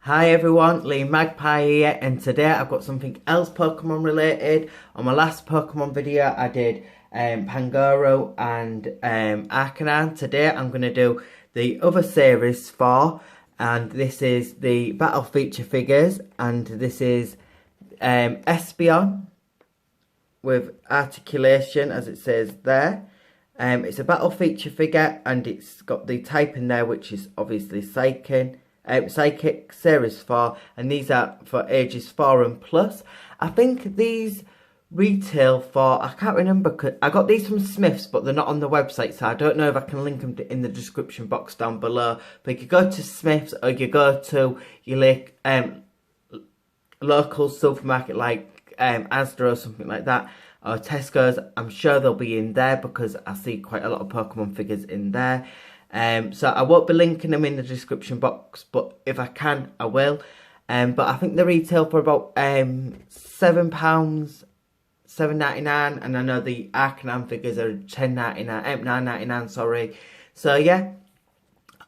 Hi everyone, Lee Magpie here, and today I've got something else Pokemon related. On my last Pokemon video I did Pangoro and Arcanine. Today I'm going to do the other series 4, and this is the battle feature figures, and this is Espeon with Articulation as it says there. It's a battle feature figure and it's got the type in there, which is obviously Psychic Series 4, and these are for ages 4 and plus. I think these retail for, I can't remember, cause I got these from Smith's but they're not on the website, so I don't know if I can link them in the description box down below. But you could go to Smith's or you go to your local supermarket like Asda or something like that, or Tesco's. I'm sure they'll be in there because I see quite a lot of Pokemon figures in there. So I won't be linking them in the description box, but if I can, I will. But I think they retail for about £7, $7.99, and I know the Arcanine figures are $9.99, sorry. So yeah,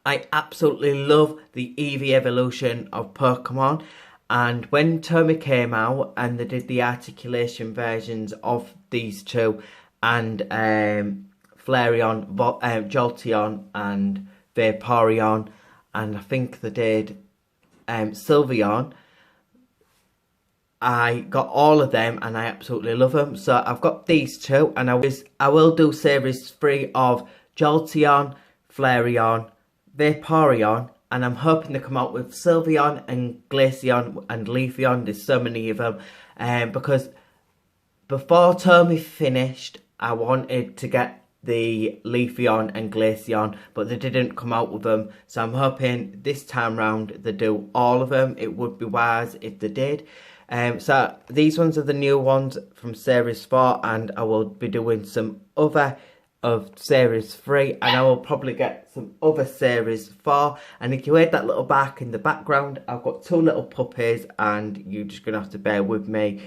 I absolutely love the Eevee evolution of Pokemon. And when Tomy came out and they did the articulation versions of these two, and Flareon, Jolteon and Vaporeon, and I think they did Sylveon, I got all of them and I absolutely love them. So I've got these two, and I will do series 3 of Jolteon, Flareon, Vaporeon, and I'm hoping to come out with Sylveon and Glaceon and Leafeon. There's so many of them, because before Tomy finished I wanted to get the Leafeon and Glaceon, but they didn't come out with them, so I'm hoping this time round they do all of them. It would be wise if they did. So these ones are the new ones from series 4, and I will be doing some other of series 3, and I will probably get some other series 4. And if you heard that little bark in the background, I've got 2 little puppies, and you're just gonna have to bear with me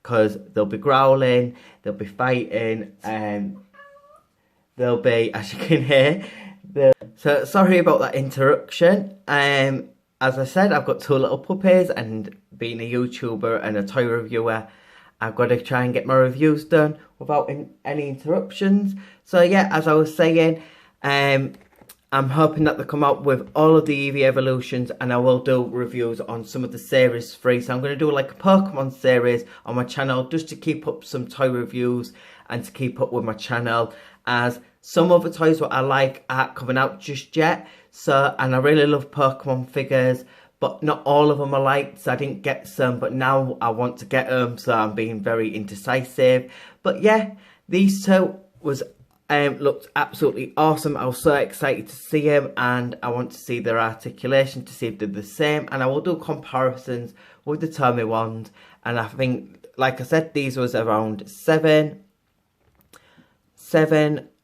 because they'll be growling, they'll be fighting, and they'll be, as you can hear, so sorry about that interruption. As I said, I've got 2 little puppies, and being a YouTuber and a toy reviewer, I've got to try and get my reviews done without any interruptions. So yeah, as I was saying, I'm hoping that they come out with all of the Eevee evolutions, and I will do reviews on some of the series 3. So I'm going to do like a Pokemon series on my channel just to keep up some toy reviews and to keep up with my channel, as some other toys what I like aren't coming out just yet. So, and I really love Pokemon figures, but not all of them I liked, so I didn't get some, but now I want to get them, so I'm being very indecisive. But yeah, these two was looked absolutely awesome. I was so excited to see them, and I want to see their articulation to see if they're the same, and I will do comparisons with the Tomy ones. And I think, like I said, these was around £7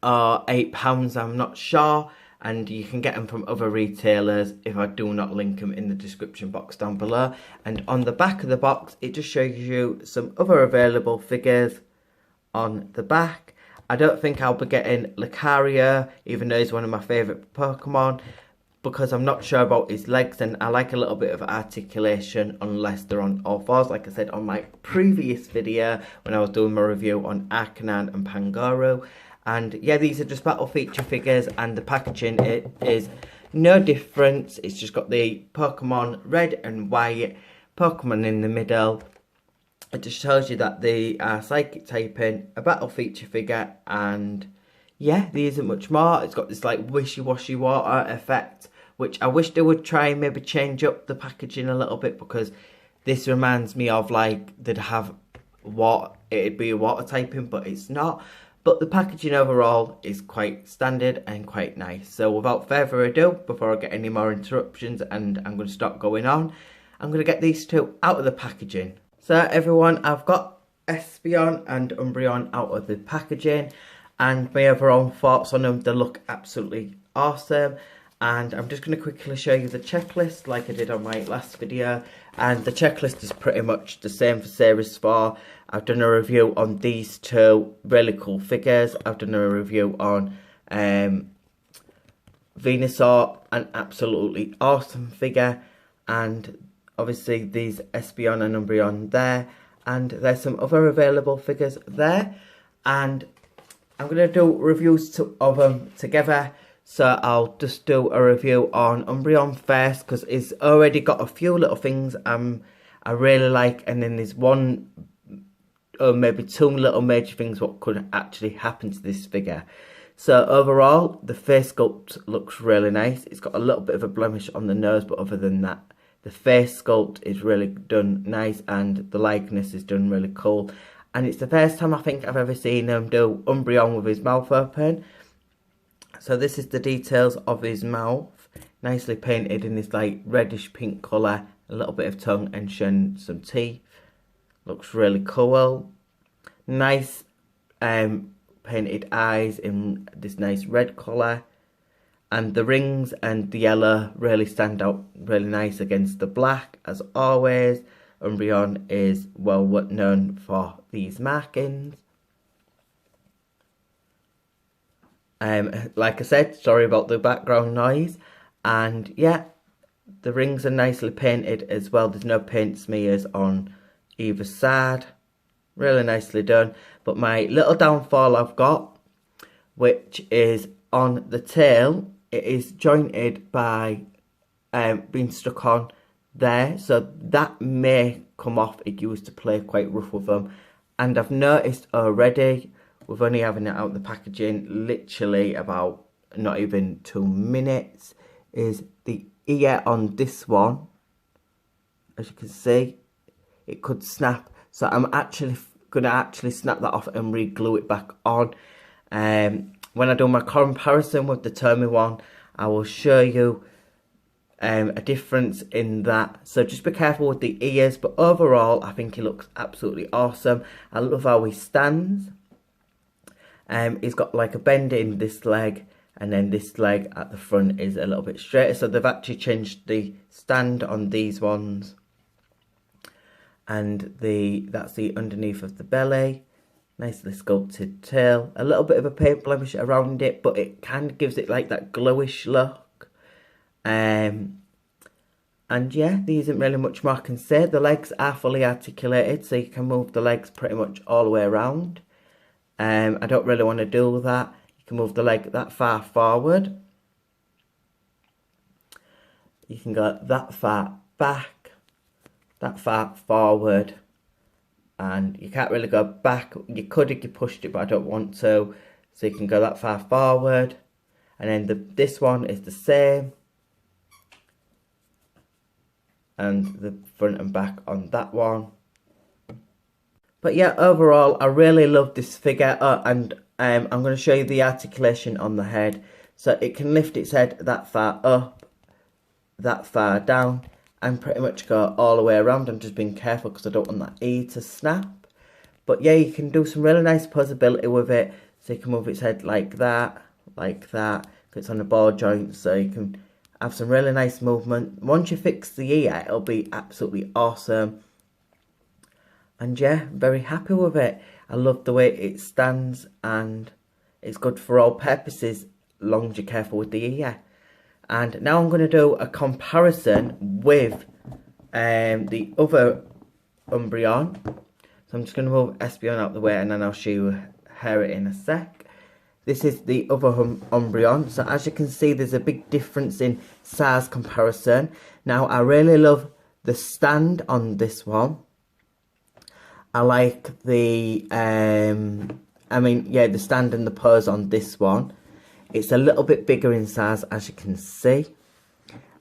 or £8, I'm not sure. And you can get them from other retailers if I do not link them in the description box down below. And on the back of the box, it just shows you some other available figures on the back. I don't think I'll be getting Lucario, even though he's one of my favourite Pokemon, because I'm not sure about his legs, and I like a little bit of articulation unless they're on all fours, like I said on my previous video when I was doing my review on Arcanine and Pangoro. And yeah, these are just battle feature figures, and the packaging, it is no difference. It's just got the Pokemon red and white, Pokemon in the middle. It just tells you that they are psychic typing, a battle feature figure, and yeah, there isn't much more. It's got this like wishy-washy water effect, which I wish they would try and maybe change up the packaging a little bit, because this reminds me of like they'd have what it'd be a water typing, but it's not. But the packaging overall is quite standard and quite nice. So without further ado, before I get any more interruptions and I'm going to stop going on, I'm going to get these two out of the packaging. So everyone, I've got Espeon and Umbreon out of the packaging, and my overall thoughts on them. They look absolutely awesome. And I'm just going to quickly show you the checklist like I did on my last video. And the checklist is pretty much the same for series 4. I've done a review on these 2 really cool figures. I've done a review on Venusaur, an absolutely awesome figure. and obviously these Espeon and Umbreon there, and there's some other available figures there, and I'm going to do reviews of them together. So I'll just do a review on Umbreon first, because it's already got a few little things I really like, and then there's one or maybe two little major things what could actually happen to this figure. So overall, the face sculpt looks really nice. It's got a little bit of a blemish on the nose, but other than that, the face sculpt is really done nice, and the likeness is done really cool. And it's the first time I think I've ever seen him do Umbreon with his mouth open. So this is the details of his mouth, nicely painted in this like reddish pink colour, a little bit of tongue and showing some teeth. Looks really cool. Nice painted eyes in this nice red colour. And the rings and the yellow really stand out really nice against the black, as always. Umbreon is well known for these markings. Like I said, sorry about the background noise. And yeah, the rings are nicely painted as well. There's no paint smears on either side. Really nicely done. But my little downfall I've got, which is on the tail, it is jointed by being stuck on there. So that may come off if you was to play quite rough with them. And I've noticed already, with only having it out the packaging literally about not even 2 minutes, is the ear on this one, as you can see, it could snap. So I'm actually going to snap that off and re-glue it back on. When I do my comparison with the Tommy one, I will show you a difference in that. So just be careful with the ears, but overall I think he looks absolutely awesome. I love how he stands. He's got like a bend in this leg, and then this leg at the front is a little bit straighter. So they've actually changed the stand on these ones. And that's the underneath of the belly. Nicely sculpted tail. A little bit of a paint blemish around it, but it kind of gives it like that glowish look. And yeah, there isn't really much more I can say. The legs are fully articulated, so you can move the legs pretty much all the way around. I don't really want to do that. You can move the leg that far forward. You can go that far back, that far forward, and you can't really go back. You could if you pushed it, but I don't want to. So you can go that far forward, and then this one is the same, and the front and back on that one. But yeah, overall, I really love this figure. And I'm going to show you the articulation on the head. So it can lift its head that far up, that far down, and pretty much go all the way around. I'm just being careful because I don't want that E to snap. But yeah, you can do some really nice posability with it. So you can move its head like that, because it's on a ball joint. So you can have some really nice movement. Once you fix the ear, it'll be absolutely awesome. And yeah, I'm very happy with it. I love the way it stands, and it's good for all purposes, long as you're careful with the ear. And now I'm going to do a comparison with the other Umbreon. So I'm just going to move Espeon out the way, and then I'll show you her in a sec. This is the other Umbreon. So as you can see, there's a big difference in size comparison. Now, I really love the stand on this one. I like the, the stand and the pose on this one. It's a little bit bigger in size, as you can see.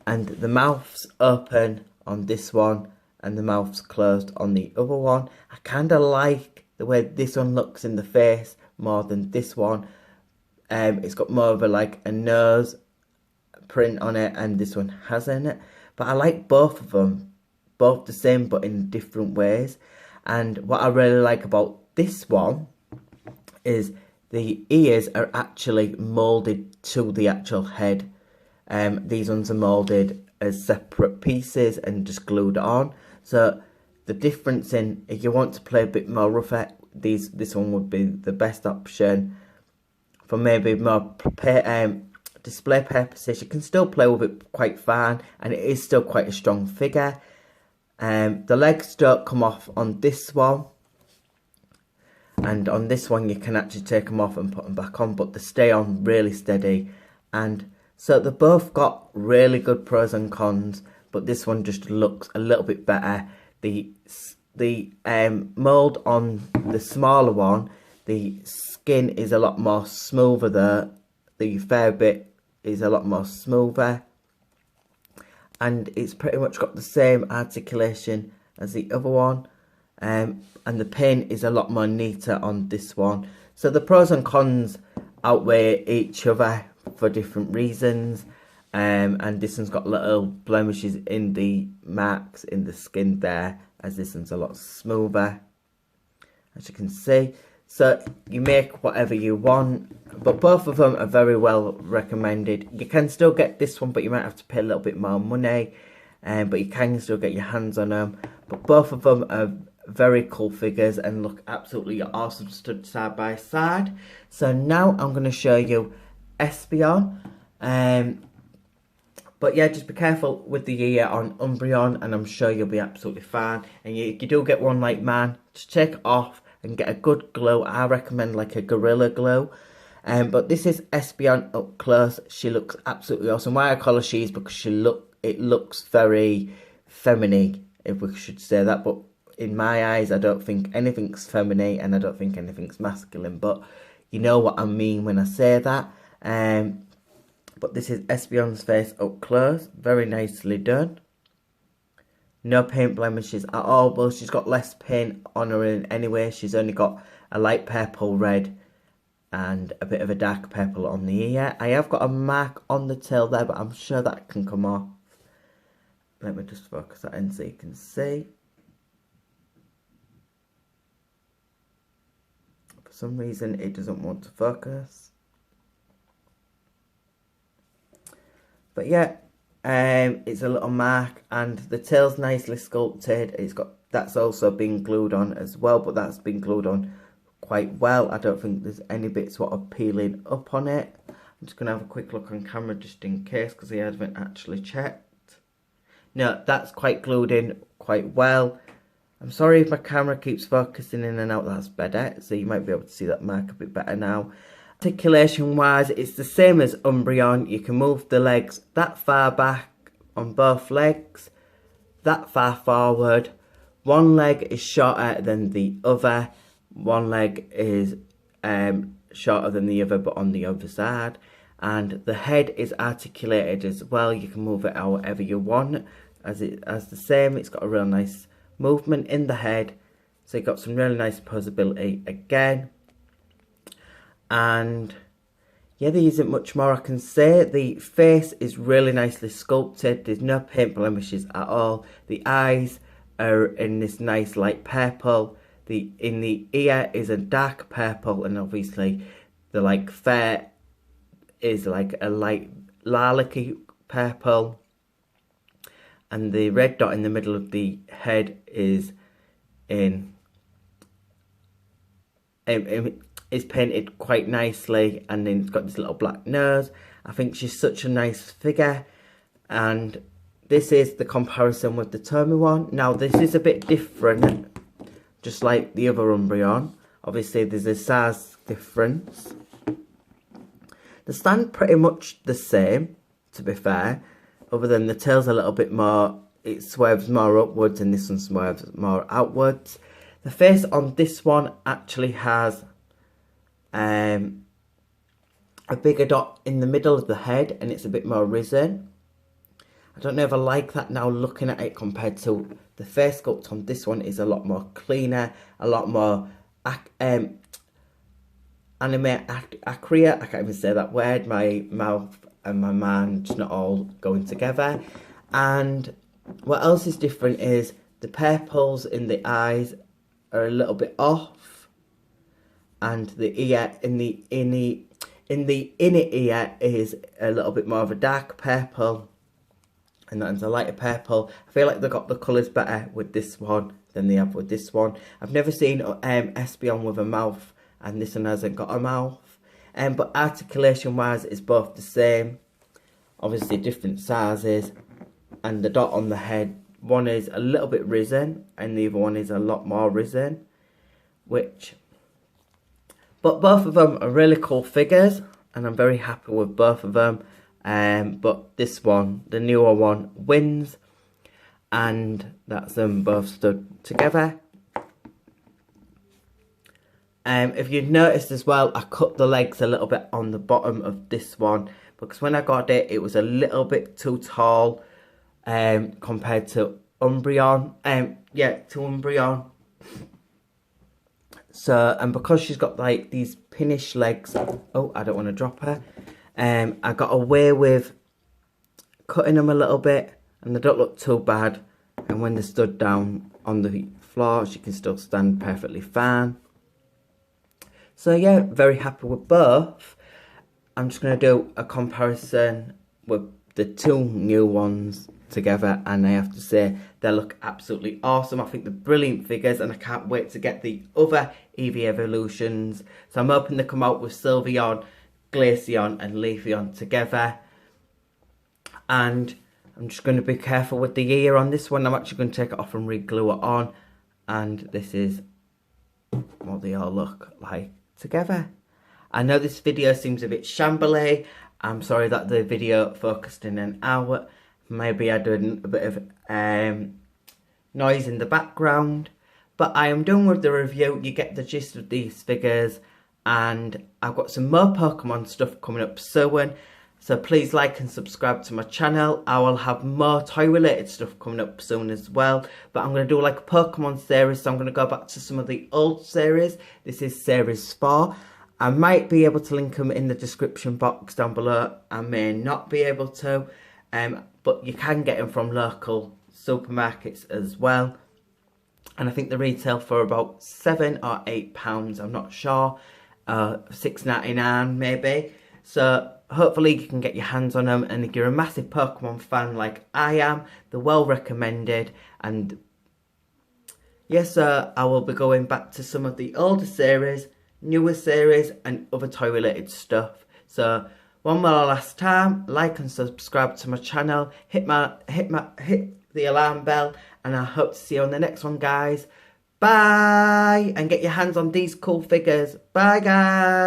And the mouth's open on this one, and the mouth's closed on the other one. I kind of like the way this one looks in the face more than this one. It's got more of a nose print on it, and this one hasn't. But I like both of them, both the same but in different ways. And what I really like about this one is the ears are actually moulded to the actual head. These ones are moulded as separate pieces and just glued on. So the difference in, if you want to play a bit more rougher, this one would be the best option. For maybe more display purposes. You can still play with it quite fine, and it is still quite a strong figure. The legs don't come off on this one, and on this one you can actually take them off and put them back on, but they stay on really steady. And so they've both got really good pros and cons, but this one just looks a little bit better. The mould on the smaller one, the skin is a lot more smoother there. The fair bit is a lot more smoother, and it's pretty much got the same articulation as the other one, and the pin is a lot more neater on this one. So the pros and cons outweigh each other for different reasons, and this one's got little blemishes in the marks in the skin there, as this one's a lot smoother, as you can see. So you make whatever you want, but both of them are very well recommended. You can still get this one, but you might have to pay a little bit more money, but you can still get your hands on them. But both of them are very cool figures and look absolutely awesome stood side by side. So now I'm going to show you Espeon. But yeah, just be careful with the ear on Umbreon, and I'm sure you'll be absolutely fine. And you do get one like mine, just take it off and get a good glow. I recommend like a Gorilla Glow. But this is Espeon up close. She looks absolutely awesome. Why I call her she is because it looks very feminine, if we should say that. But in my eyes, I don't think anything's feminine, and I don't think anything's masculine. But you know what I mean when I say that. But this is Espeon's face up close. Very nicely done. No paint blemishes at all. Well, she's got less paint on her in anyway. She's only got a light purple red and a bit of a dark purple on the ear. I have got a mark on the tail there, but I'm sure that can come off. Let me just focus that in so you can see. For some reason, it doesn't want to focus. But yeah, it's a little mark, and the tail's nicely sculpted. That's also been glued on as well, but that's been glued on quite well. I don't think there's any bits what are peeling up on it. I'm just going to have a quick look on camera just in case, because I haven't actually checked. No, that's quite glued in quite well. I'm sorry if my camera keeps focusing in and out. That's better, so you might be able to see that mark a bit better now. Articulation wise, it's the same as Umbreon. You can move the legs that far back on both legs, that far forward. One leg is shorter than the other. One leg is shorter than the other, but on the other side. And the head is articulated as well. You can move it however you want, as the same. It's got a real nice movement in the head, so you've got some really nice posability again. And yeah, there isn't much more I can say. The face is really nicely sculpted. There's no paint blemishes at all. The eyes are in this nice light purple. In the ear is a dark purple, and obviously the like fur is like a light lilac-y purple. And the red dot in the middle of the head is is painted quite nicely, and then it's got this little black nose. I think she's such a nice figure, and this is the comparison with the Tomy one. Now this is a bit different, just like the other Umbreon. Obviously there's a size difference. They stand pretty much the same, to be fair, other than the tail's a little bit more, it swerves more upwards, and this one swerves more outwards. The face on this one actually has a bigger dot in the middle of the head, and it's a bit more risen. I don't know if I like that now looking at it compared to the face sculpt on this one is a lot more cleaner, a lot more anime accurate. I can't even say that word. My mouth and my mind just not all going together. And what else is different is the purples in the eyes are a little bit off, and the ear in the inner ear is a little bit more of a dark purple, and that's a lighter purple. I feel like they got the colours better with this one than they have with this one. I've never seen Espeon with a mouth, and this one hasn't got a mouth. But articulation wise, it's both the same. Obviously different sizes, and the dot on the head, one is a little bit risen and the other one is a lot more risen, but both of them are really cool figures and I'm very happy with both of them. But this one, the newer one, wins, and that's them both stood together. If you've noticed as well, I cut the legs a little bit on the bottom of this one because when I got it, it was a little bit too tall compared to Umbreon. To Umbreon. So, and because she's got like these pinish legs, oh, I don't want to drop her. I got away with cutting them a little bit and they don't look too bad. And when they stood down on the floor, she can still stand perfectly fine. So yeah, very happy with both. I'm just going to do a comparison with the two new ones together, and I have to say they look absolutely awesome. I think they're brilliant figures and I can't wait to get the other Eevee evolutions. So I'm hoping they come out with Sylveon, Glaceon and Leafeon together. And I'm just going to be careful with the ear on this one. I'm actually going to take it off and re-glue it on. And this is what they all look like together. I know this video seems a bit shambly. I'm sorry that the video focused in an hour. Maybe I did a bit of noise in the background. But I am done with the review. You get the gist of these figures. And I've got some more Pokemon stuff coming up soon. So please like and subscribe to my channel. I will have more toy related stuff coming up soon as well. But I'm going to do like a Pokemon series. So I'm going to go back to some of the old series. This is series 4. I might be able to link them in the description box down below. I may not be able to. But you can get them from local supermarkets as well. And I think they retail for about £7 or £8. I'm not sure. $6.99 maybe. So hopefully you can get your hands on them. And if you're a massive Pokemon fan like I am, they're well recommended. And yes, I will be going back to some of the older series, newer series and other toy related stuff. So one more last time, like and subscribe to my channel, hit the alarm bell, and I hope to see you on the next one, guys. Bye, and get your hands on these cool figures. Bye, guys.